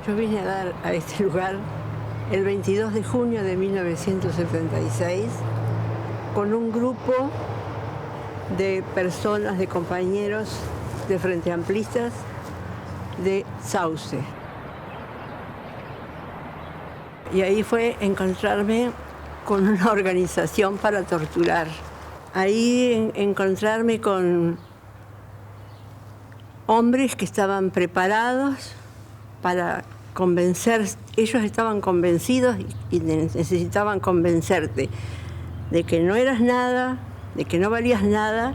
Yo vine a dar a este lugar el 22 de junio de 1976 con un grupo de personas, de compañeros de Frente Amplistas de Sauce. Y ahí fue encontrarme con una organización para torturar. Ahí encontrarme con hombres que estaban preparados para convencer. Ellos estaban convencidos y necesitaban convencerte de que no eras nada, de que no valías nada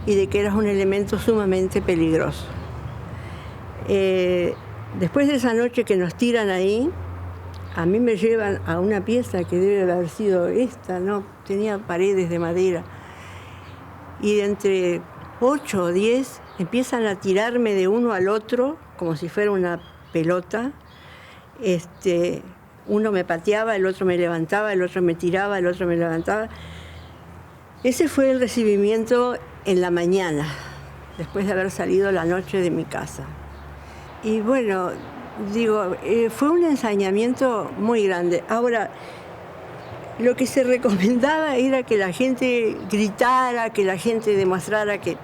y de que eras un elemento sumamente peligroso. Después de esa noche que nos tiran ahí, a mí me llevan a una pieza que debe haber sido esta, ¿no? Tenía paredes de madera. Y entre 8 o 10 empiezan a tirarme de uno al otro como si fuera una pelota. Uno me pateaba, el otro me levantaba, el otro me tiraba, el otro me levantaba. Ese fue el recibimiento en la mañana, después de haber salido la noche de mi casa. Y bueno, digo, fue un ensañamiento muy grande. Ahora, lo que se recomendaba era que la gente gritara, que la gente demostrara que...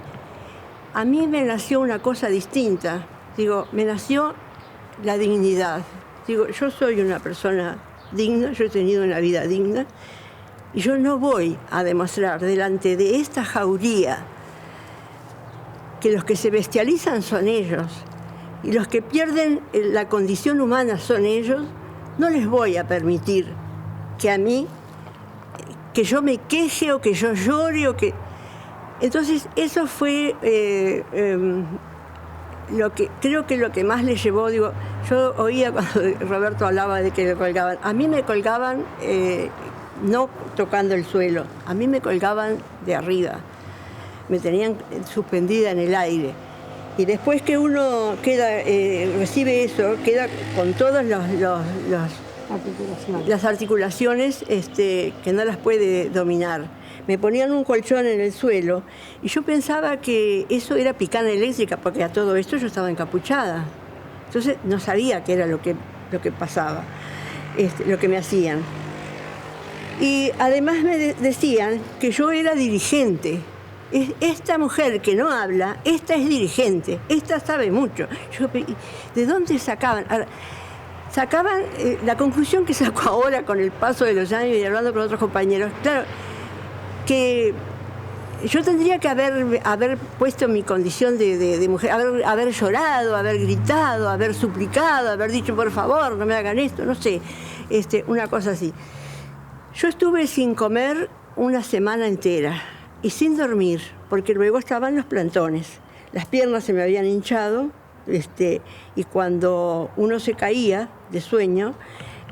A mí me nació una cosa distinta. Digo, me nació la dignidad. Digo, yo soy una persona digna, yo he tenido una vida digna, y yo no voy a demostrar delante de esta jauría que los que se bestializan son ellos y los que pierden la condición humana son ellos. No les voy a permitir que a mí, que yo me queje o que yo llore o que... Entonces eso fue creo que lo que más le llevó. Digo, yo oía cuando Roberto hablaba de que le colgaban. A mí me colgaban no tocando el suelo, a mí me colgaban de arriba, me tenían suspendida en el aire. Y después que uno recibe eso, queda con todas las articulaciones que no las puede dominar. Me ponían un colchón en el suelo y yo pensaba que eso era picana eléctrica, porque a todo esto yo estaba encapuchada. Entonces no sabía qué era lo que pasaba, lo que me hacían. Y además me decían que yo era dirigente. Esta mujer que no habla, esta es dirigente, esta sabe mucho. ¿De dónde sacaban? Ahora, sacaban la conclusión que saco ahora con el paso de los años y hablando con otros compañeros. Claro, que yo tendría que haber puesto mi condición de mujer, haber llorado, haber gritado, haber suplicado, haber dicho, por favor, no me hagan esto, no sé, una cosa así. Yo estuve sin comer una semana entera y sin dormir, porque luego estaban los plantones. Las piernas se me habían hinchado, y cuando uno se caía de sueño,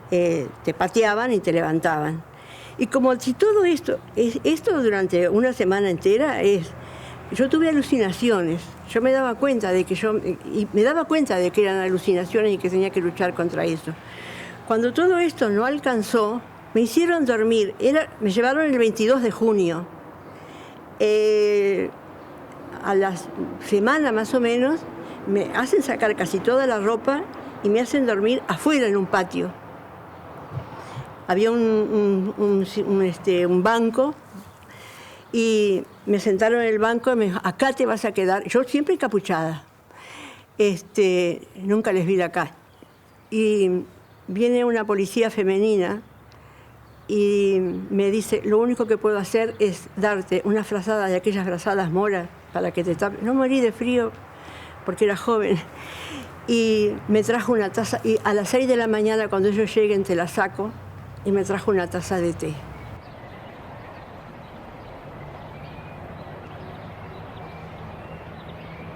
te pateaban y te levantaban. Y como si todo esto durante una semana entera yo tuve alucinaciones. Yo me daba cuenta de que eran alucinaciones y que tenía que luchar contra eso. Cuando todo esto no alcanzó, me hicieron dormir. Me llevaron el 22 de junio. A la semana más o menos, me hacen sacar casi toda la ropa y me hacen dormir afuera en un patio. Había un banco y me sentaron en el banco y me dijo, acá te vas a quedar. Yo siempre encapuchada. Nunca les vi la cara. Y viene una policía femenina y me dice, lo único que puedo hacer es darte una frazada de aquellas frazadas moras para que te tapes. No morí de frío porque era joven. Y me trajo una taza, y a las 6 de la mañana cuando ellos lleguen te la saco, y me trajo una taza de té.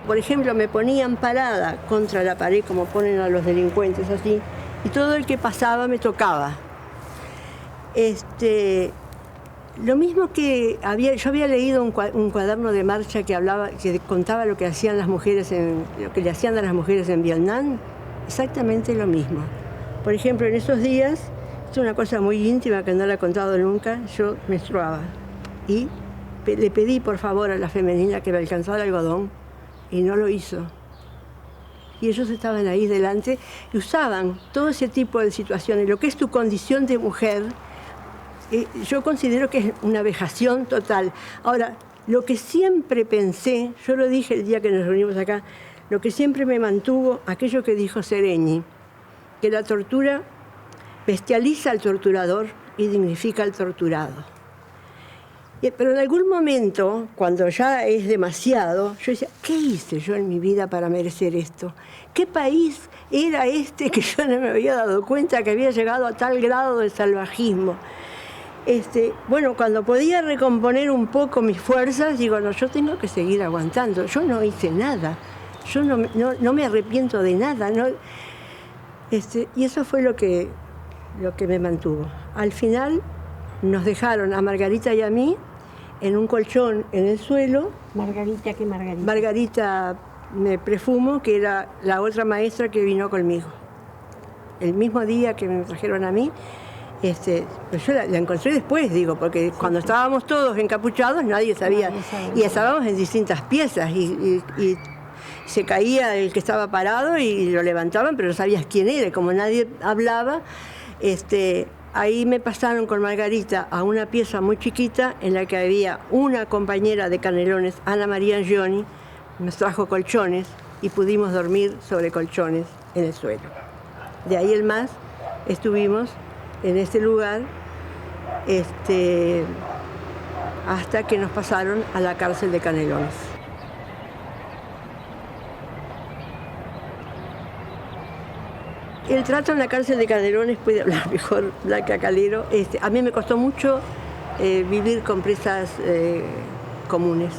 Por ejemplo, me ponían parada contra la pared, como ponen a los delincuentes así, y todo el que pasaba me tocaba. Lo mismo que yo había leído un cuaderno de marcha que contaba lo que hacían las mujeres lo que le hacían a las mujeres en Vietnam, exactamente lo mismo. Por ejemplo, en esos días, esto es una cosa muy íntima que no la he contado nunca, yo menstruaba y le pedí por favor a la femenina que me alcanzara algodón y no lo hizo. y ellos estaban ahí delante y usaban todo ese tipo de situaciones. Lo que es tu condición de mujer, yo considero que es una vejación total. Ahora, lo que siempre pensé, yo lo dije el día que nos reunimos acá, lo que siempre me mantuvo, aquello que dijo Seregni, que la tortura bestializa al torturador y dignifica al torturado. Pero en algún momento, cuando ya es demasiado, yo decía, ¿qué hice yo en mi vida para merecer esto? ¿Qué país era este que yo no me había dado cuenta que había llegado a tal grado de salvajismo? Bueno, cuando podía recomponer un poco mis fuerzas, digo, no, yo tengo que seguir aguantando. Yo no hice nada. Yo no me arrepiento de nada. ¿No? Y eso fue lo que me mantuvo. Al final nos dejaron a Margarita y a mí en un colchón en el suelo. ¿Margarita qué Margarita? Margarita me Prefumo, que era la otra maestra que vino conmigo. El mismo día que me trajeron a mí, pues yo la encontré después, digo, porque cuando estábamos todos encapuchados nadie sabía. Y estábamos en distintas piezas y se caía el que estaba parado y lo levantaban, pero no sabías quién era. Como nadie hablaba, ahí me pasaron con Margarita a una pieza muy chiquita en la que había una compañera de Canelones, Ana María Angioni, nos trajo colchones y pudimos dormir sobre colchones en el suelo. De ahí en más estuvimos en este lugar hasta que nos pasaron a la cárcel de Canelones. El trato en la cárcel de Canelones, puede hablar mejor Blanca Calero. A mí me costó mucho vivir con presas comunes.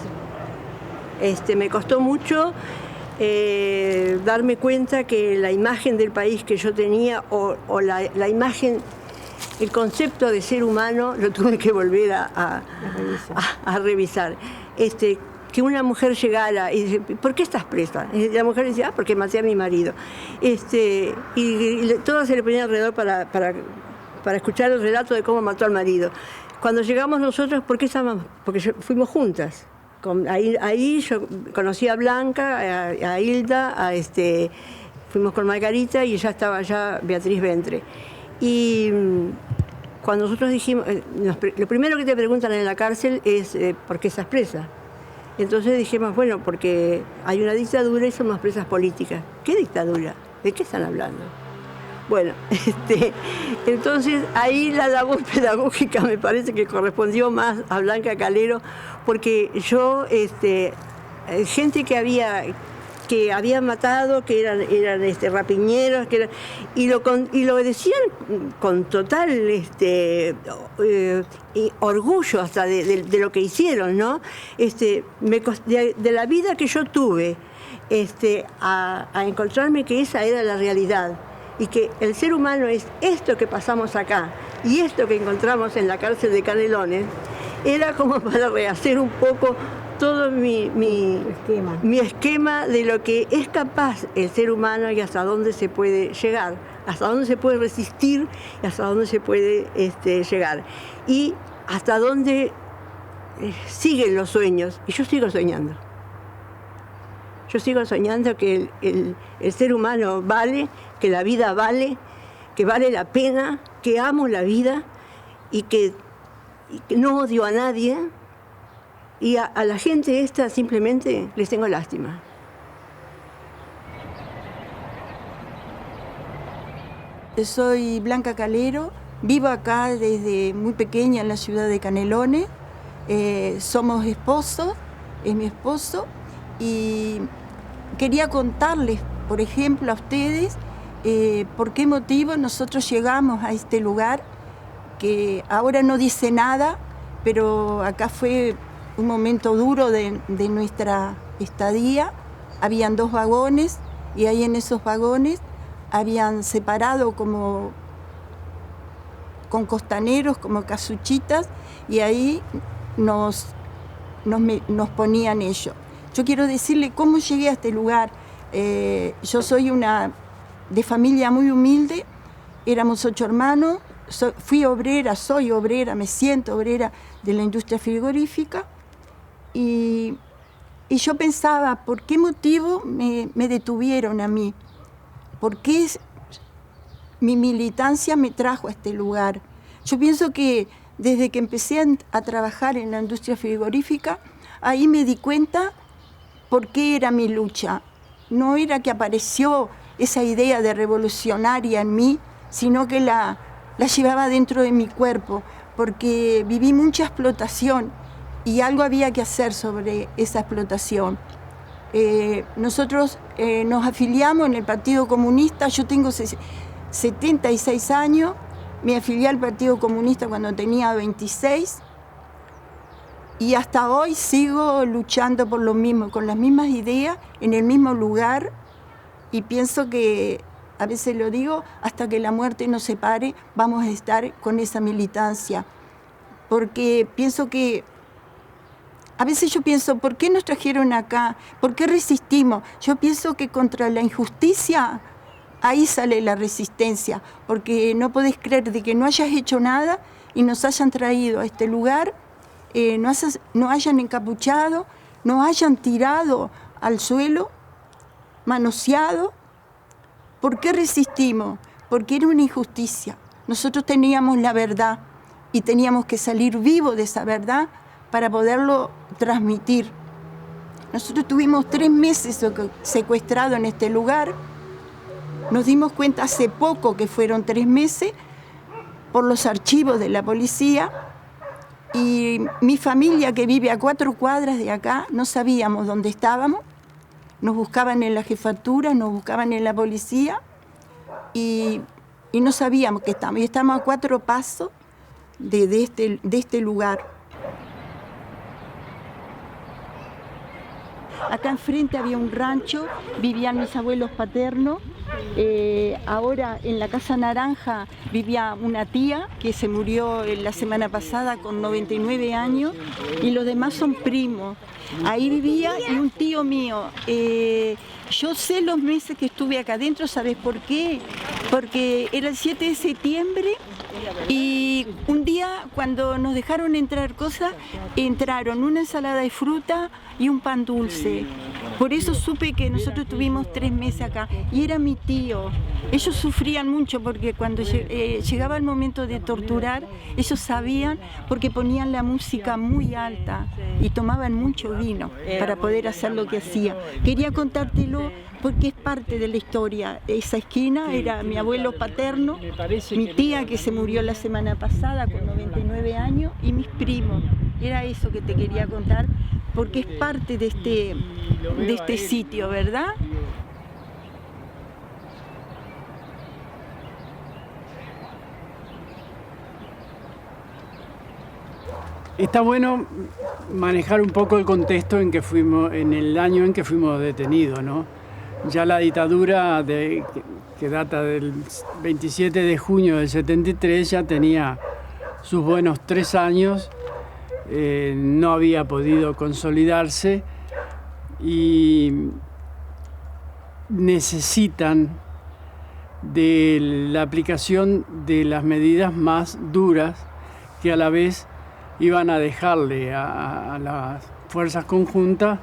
Me costó mucho darme cuenta que la imagen del país que yo tenía o la imagen, el concepto de ser humano, lo tuve que volver a revisar. Que una mujer llegara y dice, ¿por qué estás presa? Y la mujer decía, porque maté a mi marido. Y todo se le ponía alrededor para escuchar el relato de cómo mató al marido. Cuando llegamos nosotros, ¿por qué estábamos? Porque fuimos juntas. Ahí yo conocí a Blanca, a Hilda, fuimos con Margarita y ya estaba ya Beatriz Ventre. Y cuando nosotros dijimos, lo primero que te preguntan en la cárcel es ¿por qué estás presa? Entonces dijimos, bueno, porque hay una dictadura y somos presas políticas. ¿Qué dictadura? ¿De qué están hablando? Bueno, entonces ahí la labor pedagógica me parece que correspondió más a Blanca Calero, porque yo, gente que había matado, que eran rapiñeros, y lo decían con total orgullo hasta de lo que hicieron, ¿no? De la vida que yo tuve, a encontrarme que esa era la realidad y que el ser humano es esto que pasamos acá y esto que encontramos en la cárcel de Canelones, era como para rehacer un poco todo mi esquema de lo que es capaz el ser humano y hasta dónde se puede llegar, hasta dónde se puede resistir y hasta dónde se puede llegar. Y hasta dónde siguen los sueños. Y yo sigo soñando. Yo sigo soñando que el ser humano vale, que la vida vale, que vale la pena, que amo la vida y que no odio a nadie. Y a la gente esta simplemente les tengo lástima. Soy Blanca Calero, vivo acá desde muy pequeña en la ciudad de Canelones. Somos esposos, es mi esposo, y quería contarles, por ejemplo, a ustedes, por qué motivo nosotros llegamos a este lugar, que ahora no dice nada, pero acá fue un momento duro de nuestra estadía. Habían 2 vagones y ahí en esos vagones habían separado como con costaneros, como casuchitas, y ahí nos ponían ellos. Yo quiero decirle cómo llegué a este lugar. Yo soy de familia muy humilde, éramos 8 hermanos, soy obrera, me siento obrera de la industria frigorífica, y Y yo pensaba, ¿por qué motivo me detuvieron a mí? ¿Por qué mi militancia me trajo a este lugar? Yo pienso que desde que empecé a trabajar en la industria frigorífica, ahí me di cuenta por qué era mi lucha. No era que apareció esa idea de revolucionaria en mí, sino que la llevaba dentro de mi cuerpo, porque viví mucha explotación y algo había que hacer sobre esa explotación. Nosotros nos afiliamos en el Partido Comunista. Yo tengo 76 años, me afilié al Partido Comunista cuando tenía 26 y hasta hoy sigo luchando por lo mismo, con las mismas ideas, en el mismo lugar, y pienso que, a veces lo digo, hasta que la muerte nos separe vamos a estar con esa militancia, porque pienso que a veces yo pienso, ¿por qué nos trajeron acá? ¿Por qué resistimos? Yo pienso que contra la injusticia, ahí sale la resistencia, porque no podés creer de que no hayas hecho nada y nos hayan traído a este lugar, no hayan encapuchado, nos hayan tirado al suelo, manoseado. ¿Por qué resistimos? Porque era una injusticia. Nosotros teníamos la verdad y teníamos que salir vivos de esa verdad para poderlo transmitir. Nosotros tuvimos 3 meses secuestrados en este lugar. Nos dimos cuenta hace poco que fueron 3 meses por los archivos de la policía, y mi familia, que vive a 4 cuadras de acá, no sabíamos dónde estábamos. Nos buscaban en la jefatura, nos buscaban en la policía y no sabíamos que estábamos. Y estamos a 4 pasos de este lugar. Acá enfrente había un rancho, vivían mis abuelos paternos. Ahora en la Casa Naranja vivía una tía que se murió la semana pasada con 99 años y los demás son primos. Ahí vivía y un tío mío. Yo sé los meses que estuve acá adentro, ¿sabes por qué? Porque era el 7 de septiembre y un día cuando nos dejaron entrar cosas, entraron una ensalada de fruta y un pan dulce. Por eso supe que nosotros tuvimos 3 meses acá y era mi tío. Ellos sufrían mucho porque cuando llegaba el momento de torturar, ellos sabían, porque ponían la música muy alta y tomaban mucho vino para poder hacer lo que hacían. Quería contártelo porque es parte de la historia. Esa esquina era mi abuelo paterno, mi tía que se murió la semana pasada con 99 años y mis primos. Era eso que te quería contar porque es parte de este sitio, ¿verdad? Está bueno manejar un poco el contexto en el año en que fuimos detenidos, ¿no? Ya la dictadura que data del 27 de junio del 73 ya tenía sus buenos 3 años, no había podido consolidarse y necesitan de la aplicación de las medidas más duras que a la vez iban a dejarle a las fuerzas conjuntas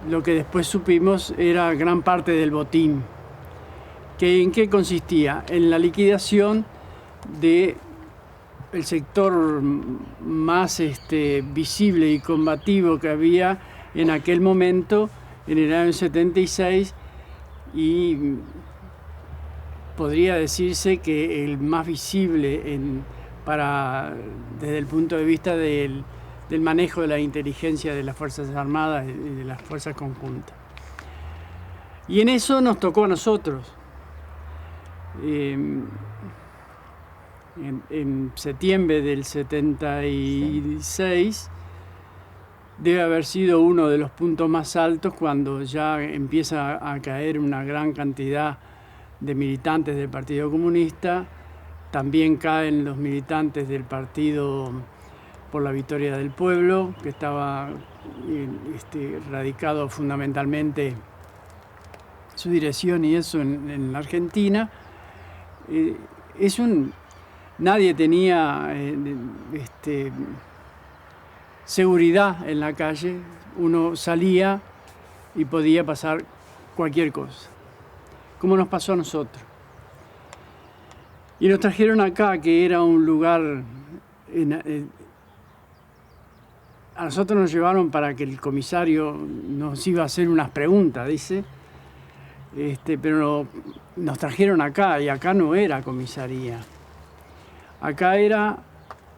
lo que después supimos era gran parte del botín. ¿En qué consistía? En la liquidación del sector más visible y combativo que había en aquel momento, en el año 76, y podría decirse que el más visible desde el punto de vista del manejo de la inteligencia de las Fuerzas Armadas y de las Fuerzas Conjuntas. Y en eso nos tocó a nosotros. En septiembre del 76 debe haber sido uno de los puntos más altos cuando ya empieza a caer una gran cantidad de militantes del Partido Comunista. También caen los militantes del Partido por la Victoria del Pueblo, que estaba radicado fundamentalmente su dirección y eso en la Argentina. Nadie tenía seguridad en la calle. Uno salía y podía pasar cualquier cosa, como nos pasó a nosotros. Y nos trajeron acá, que era un lugar... a nosotros nos llevaron para que el comisario nos iba a hacer unas preguntas, dice. Pero nos trajeron acá, y acá no era comisaría. Acá era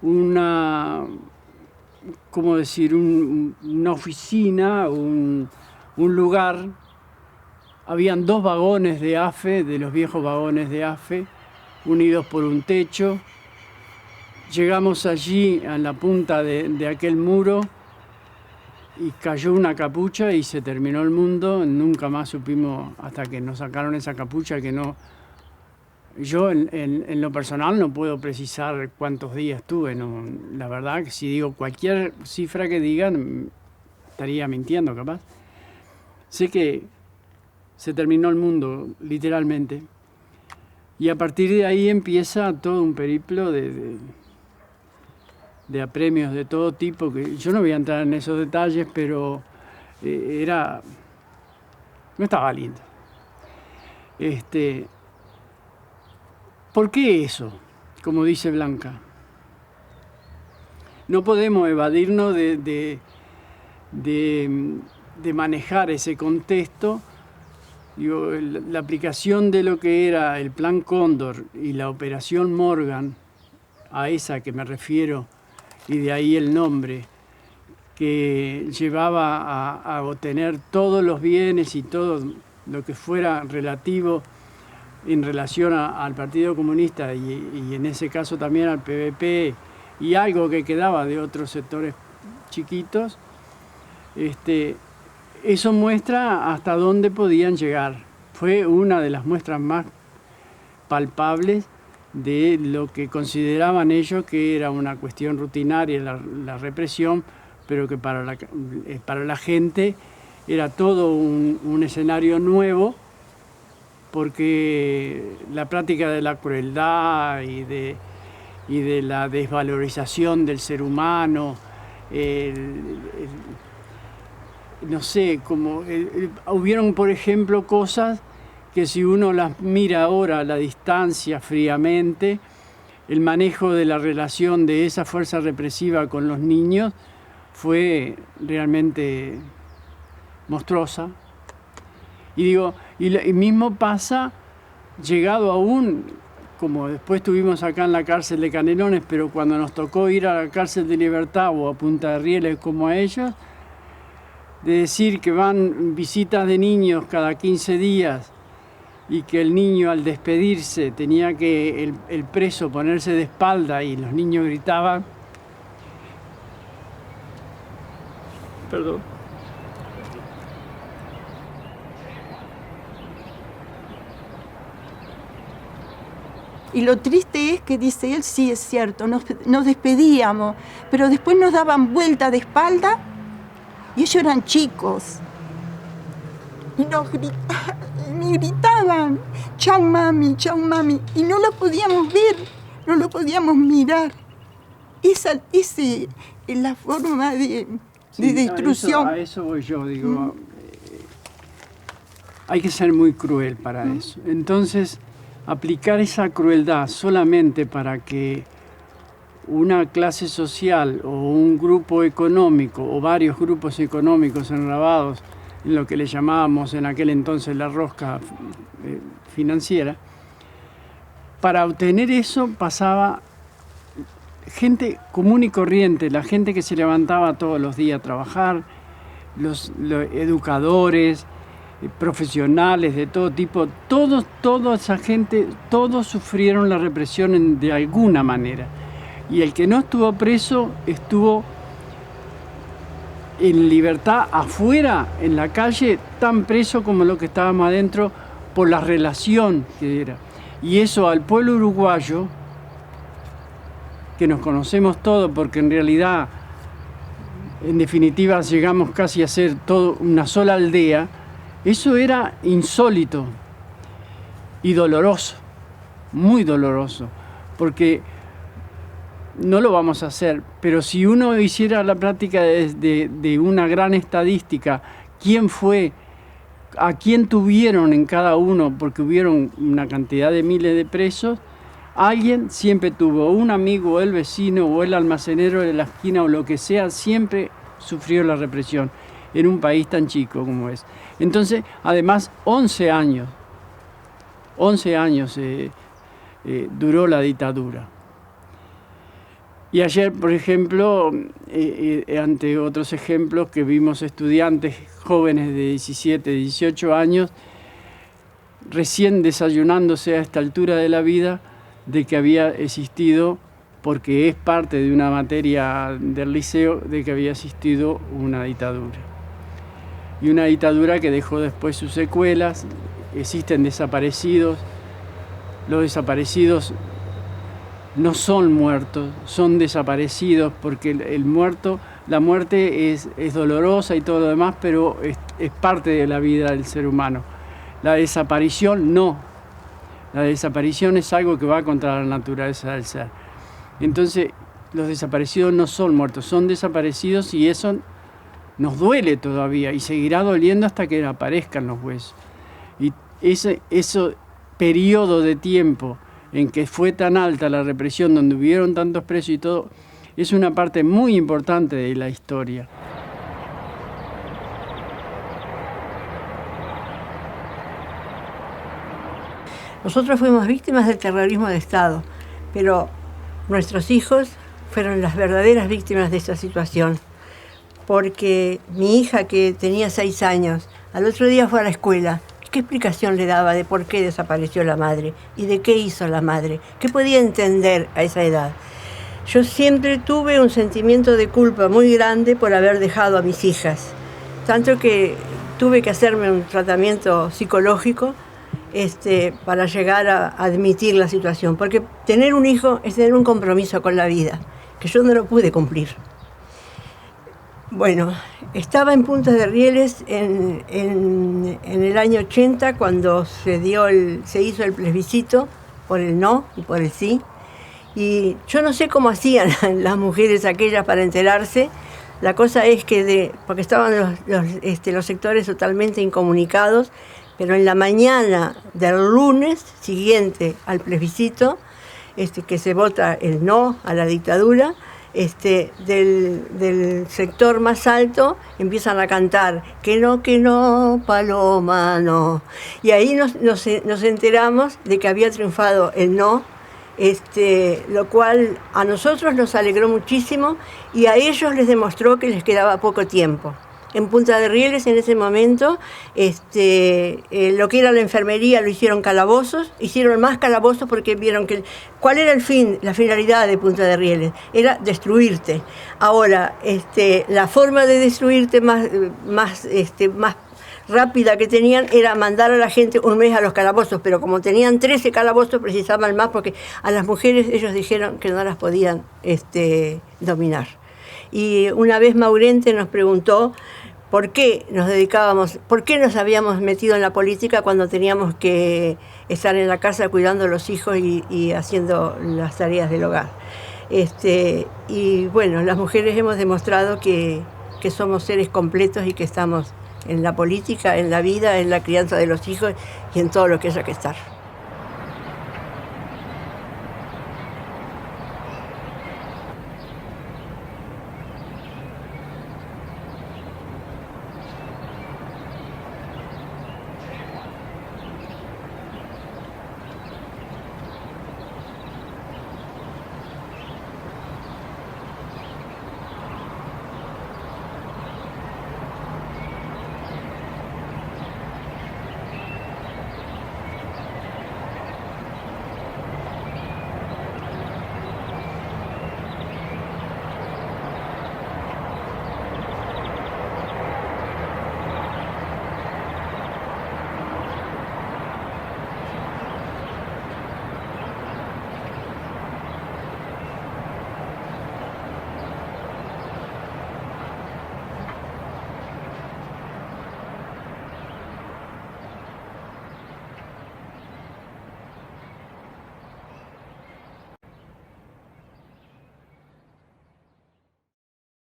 una, ¿cómo decir? Una oficina, un lugar. Habían 2 vagones de AFE, de los viejos vagones de AFE, unidos por un techo. Llegamos allí a la punta de aquel muro y cayó una capucha y se terminó el mundo. Nunca más supimos, hasta que nos sacaron esa capucha, que no... Yo en lo personal no puedo precisar cuántos días tuve. No, la verdad que si digo cualquier cifra que digan, estaría mintiendo capaz. Sé que se terminó el mundo, literalmente. Y a partir de ahí empieza todo un periplo de apremios de todo tipo, que yo no voy a entrar en esos detalles, pero no estaba lindo. ¿Por qué eso? Como dice Blanca. No podemos evadirnos de manejar ese contexto. Digo, la aplicación de lo que era el Plan Cóndor y la Operación Morgan, a esa que me refiero, y de ahí el nombre, que llevaba a obtener todos los bienes y todo lo que fuera relativo en relación al Partido Comunista y en ese caso también al PVP y algo que quedaba de otros sectores chiquitos. Eso muestra hasta dónde podían llegar. Fue una de las muestras más palpables de lo que consideraban ellos que era una cuestión rutinaria, la represión, pero que para la gente era todo un escenario nuevo, porque la práctica de la crueldad y de la desvalorización del ser humano, no sé, como hubieron, por ejemplo, cosas que si uno las mira ahora a la distancia fríamente, el manejo de la relación de esa fuerza represiva con los niños fue realmente monstruosa. Y digo, y mismo pasa, llegado aún, como después tuvimos acá en la cárcel de Canelones, pero cuando nos tocó ir a la cárcel de Libertad o a Punta de Rieles como a ellos, de decir que van visitas de niños cada 15 días, y que el niño al despedirse tenía que el preso ponerse de espalda y los niños gritaban. Perdón. Y lo triste es que, dice él, sí es cierto, nos despedíamos, pero después nos daban vuelta de espalda y ellos eran chicos. Y nos gritaban, chau mami, y no lo podíamos ver, no lo podíamos mirar. Esa es la forma de destrucción. A eso voy yo, digo, hay que ser muy cruel para eso. Entonces, aplicar esa crueldad solamente para que una clase social o un grupo económico o varios grupos económicos enrabados en lo que le llamábamos en aquel entonces la rosca financiera, para obtener eso pasaba gente común y corriente, la gente que se levantaba todos los días a trabajar, los educadores, profesionales de todo tipo, toda esa gente, todos sufrieron la represión de alguna manera. Y el que no estuvo preso estuvo en libertad afuera, en la calle, tan preso como lo que estábamos adentro, por la relación que era. Y eso al pueblo uruguayo, que nos conocemos todos, porque en realidad, en definitiva, llegamos casi a ser todo una sola aldea, eso era insólito y doloroso, muy doloroso, porque no lo vamos a hacer, pero si uno hiciera la práctica de una gran estadística, quién fue, a quién tuvieron en cada uno, porque hubieron una cantidad de miles de presos, alguien siempre tuvo, un amigo, o el vecino, o el almacenero de la esquina, o lo que sea, siempre sufrió la represión en un país tan chico como es. Entonces, además, 11 años duró la dictadura. Y ayer, por ejemplo, ante otros ejemplos que vimos estudiantes jóvenes de 17, 18 años, recién desayunándose a esta altura de la vida, de que había existido, porque es parte de una materia del liceo, de que había existido una dictadura. Y una dictadura que dejó después sus secuelas, existen desaparecidos. Los desaparecidos no son muertos, son desaparecidos, porque la muerte es dolorosa y todo lo demás, pero es parte de la vida del ser humano. La desaparición no. La desaparición es algo que va contra la naturaleza del ser. Entonces, los desaparecidos no son muertos, son desaparecidos, y eso nos duele todavía y seguirá doliendo hasta que aparezcan los huesos. Y ese periodo de tiempo en que fue tan alta la represión, donde hubieron tantos presos y todo, es una parte muy importante de la historia. Nosotros fuimos víctimas del terrorismo de Estado, pero nuestros hijos fueron las verdaderas víctimas de esa situación, porque mi hija, que tenía 6 años, al otro día fue a la escuela. ¿Qué explicación le daba de por qué desapareció la madre y de qué hizo la madre? ¿Qué podía entender a esa edad? Yo siempre tuve un sentimiento de culpa muy grande por haber dejado a mis hijas, tanto que tuve que hacerme un tratamiento psicológico para llegar a admitir la situación, porque tener un hijo es tener un compromiso con la vida, que yo no lo pude cumplir. Bueno, estaba en Punta de Rieles en el año 80, cuando se hizo el plebiscito por el no y por el sí, y yo no sé cómo hacían las mujeres aquellas para enterarse. La cosa es que porque estaban los sectores totalmente incomunicados, pero en la mañana del lunes siguiente al plebiscito, que se vota el no a la dictadura, del sector más alto empiezan a cantar que no, Paloma, no. Y ahí nos enteramos de que había triunfado el no, lo cual a nosotros nos alegró muchísimo y a ellos les demostró que les quedaba poco tiempo. En Punta de Rieles, en ese momento, lo que era la enfermería lo hicieron calabozos, hicieron más calabozos porque vieron que cuál era la finalidad de Punta de Rieles, era destruirte. Ahora, la forma de destruirte más rápida que tenían era mandar a la gente un mes a los calabozos, pero como tenían 13 calabozos precisaban más, porque a las mujeres ellos dijeron que no las podían dominar. Y una vez Maurente nos preguntó por qué nos habíamos metido en la política cuando teníamos que estar en la casa cuidando a los hijos y haciendo las tareas del hogar. Y bueno, las mujeres hemos demostrado que somos seres completos y que estamos en la política, en la vida, en la crianza de los hijos y en todo lo que haya que estar.